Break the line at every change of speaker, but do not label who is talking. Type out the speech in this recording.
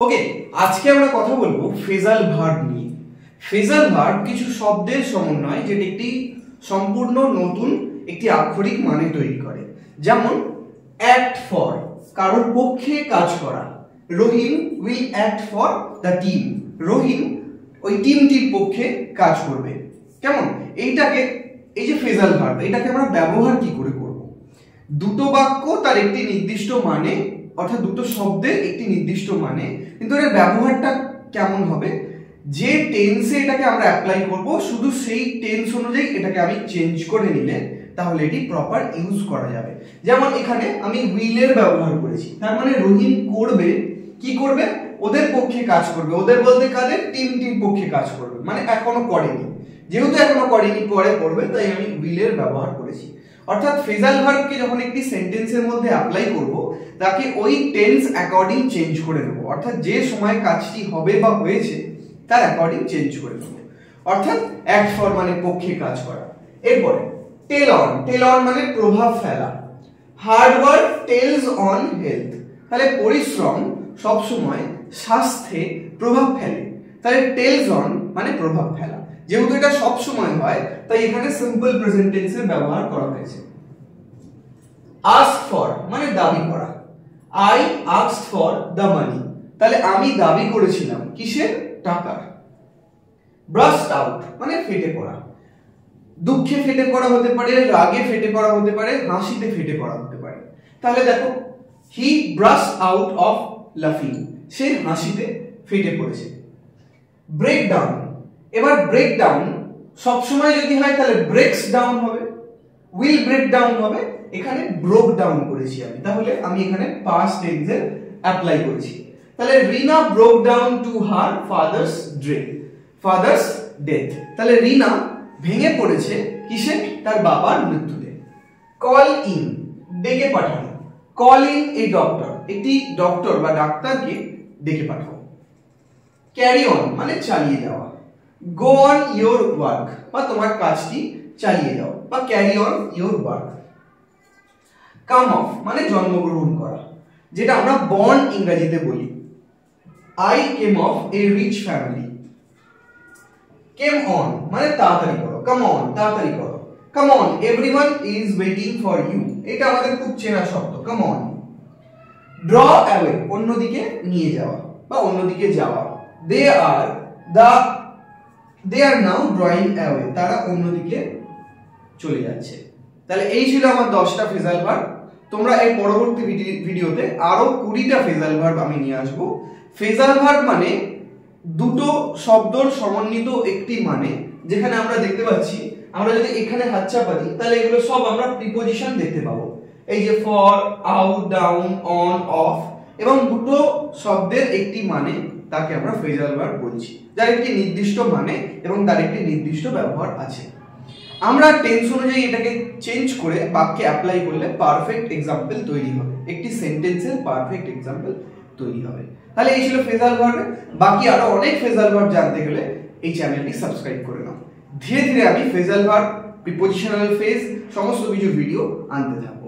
ওকে, আজকে আমরা কথা বলবো ফ্রেজাল ভার্ব নিয়ে। ফ্রেজাল ভার্ব কিছু শব্দের সমন্বয় যেটা একটি সম্পূর্ণ নতুন একটি আক্ষরিক মানে তৈরি করে। যেমন অ্যাক্ট ফর, কারোর পক্ষে কাজ করা। Rahim will act for the team, Rahim ওই টিমটির পক্ষে কাজ করবে। কেমন এইটাকে, এই যে ফ্রেজাল ভার্ব, এটাকে আমরা ব্যবহার কি করে করব? দুটো বাক্য তার একটি নির্দিষ্ট মানে, অর্থাৎ দুটো শব্দের একটি নির্দিষ্ট মানে, কিন্তু এর ব্যবহারটা কেমন হবে? যে টেন্সে এটাকে আমরা অ্যাপ্লাই করব শুধু সেই টেন্স অনুযায়ী এটাকে আমি চেঞ্জ করে নিলে তাহলে এটি প্রপার ইউজ করা যাবে। যেমন এখানে আমি উইলের ব্যবহার করেছি, তার মানে রহিম করবে, কি করবে? ওদের পক্ষে কাজ করবে। ওদের বলতে কাদের? টিমটির পক্ষে কাজ করবে, মানে এখনো করেনি, যেহেতু এখনো করেনি পরে করবে, তাই আমি উইলের ব্যবহার করেছি। অর্থাৎ ফ্রেজাল ভার্বকে যখন একটি সেন্টেন্সের মধ্যে অ্যাপ্লাই করব তাকে ওই টেন্স অ্যাকর্ডিং চেঞ্জ করে নেব, অর্থাৎ যে সময় কাজটি হবে বা হয়েছে তার অ্যাকর্ডিং চেঞ্জ করে নেব। অর্থাৎ অ্যাক্ট ফর মানে পক্ষে কাজ করা। এরপরে টেল অন, টেল অন মানে প্রভাব ফেলা। Hard work tells on health, তাহলে পরিশ্রম সব সময় স্বাস্থ্যে প্রভাব ফেলে। তাহলে টেলস অন মানে প্রভাব ফেলা, যেহেতু এটা সব সময় হয় তাই এখানে সিম্পল প্রেজেন্ট টেন্সের ব্যবহার করা হয়েছে। আস্ক ফর মানে দাবি করা। I asked for the money, তাহলে আমি দাবি করেছিলাম কিসের? টাকার। ব্রাস্ট আউট মানে ফেটে পড়া। দুঃখে ফেটে পড়া হতে পারে, রাগে ফেটে পড়া হতে পারে, হাসিতে ফেটে পড়া হতে পারে। তাহলে দেখো, হি ব্রাস্ট আউট অফ লাফিং, সে হাসিতে ফেটে পড়েছে। ব্রেক ডাউন, এবার ব্রেক ডাউন সবসময় যদি হয় তাহলে ব্রেকস ডাউন হবে, উইল ব্রেক ডাউন হবে। এখানে ব্রোক ডাউন করেছি আমি, তাহলে আমি এখানে পাস্ট টেন্সে অ্যাপ্লাই করেছি। তাহলে Rina broke down to her father's death, তাহলে রিনা ভেঙে পড়েছে কিসে? তার বাবার মৃত্যুতে। কল ইন ডেকে পাঠানো। কল ইন এ ডক্টর, একটি ডক্টর বা ডাক্তারকে ডেকে পাঠাও। ক্যারি অন মানে চালিয়ে যাওয়া। গো অন ইয়োর ওয়ার্ক বা তোমার কাজটি চালিয়ে যাও, বা carry on your work. Come of মানে জন্মগ্রহণ করা, যেটা আমরা বর্ন ইংরেজিতে বলি। I came of a rich family. Came on মানে তাড়াতাড়ি করো, কাম অন তাড়াতাড়ি করো। Come on everyone is waiting for you, এটা আমাদের খুব চেনা শব্দ, কাম অন। ড্র অ্যাওয়ে অন্যদিকে নিয়ে যাওয়া বা অন্যদিকে যাওয়া। দে আর নাও ড্রয়িং অ্যাওয়ে, তারা অন্যদিকে চলে যাচ্ছে। তাহলে এই ছিল আমার 10টা ফ্রেজাল ভার্ব। তোমরা এই পরবর্তী ভিডিওতে আরো 20টা ফ্রেজাল ভার্ব আমি নিয়ে আসবো। ফ্রেজাল ভার্ব মানে দুটো শব্দর সমন্বিত একটি মানে, যেখানে আমরা দেখতে পাচ্ছি, আমরা যদি এখানে হাত চাপা দিই তাহলে এগুলো সব আমরা প্রিপজিশন দেখতে পাবো। এই যে for, out, down, on, of, এবং দুটো শব্দের একটি মানে, তাকে আমরা ফ্রেজাল ভার্ব বলছি, যার একটি নির্দিষ্ট মানে এবং তার একটি নির্দিষ্ট ব্যবহার আছে। আমরা টেন্স অনুযায়ী এটাকে চেঞ্জ করে বাক্যে অ্যাপ্লাই করলে পারফেক্ট এক্সাম্পল তৈরি হবে, একটি সেন্টেন্সের পারফেক্ট এক্সাম্পল তৈরি হবে। তাহলে এই ছিল ফ্রেজাল ভার্ব। বাকি আরো অনেক ফ্রেজাল ভার্ব জানতে গেলে এই চ্যানেলটি সাবস্ক্রাইব করে নাও। ধীরে ধীরে আমি ফ্রেজাল ভার্ব, প্রিপজিশনাল ফ্রেজ, সমস্ত কিছু ভিডিও আনতে থাকবো।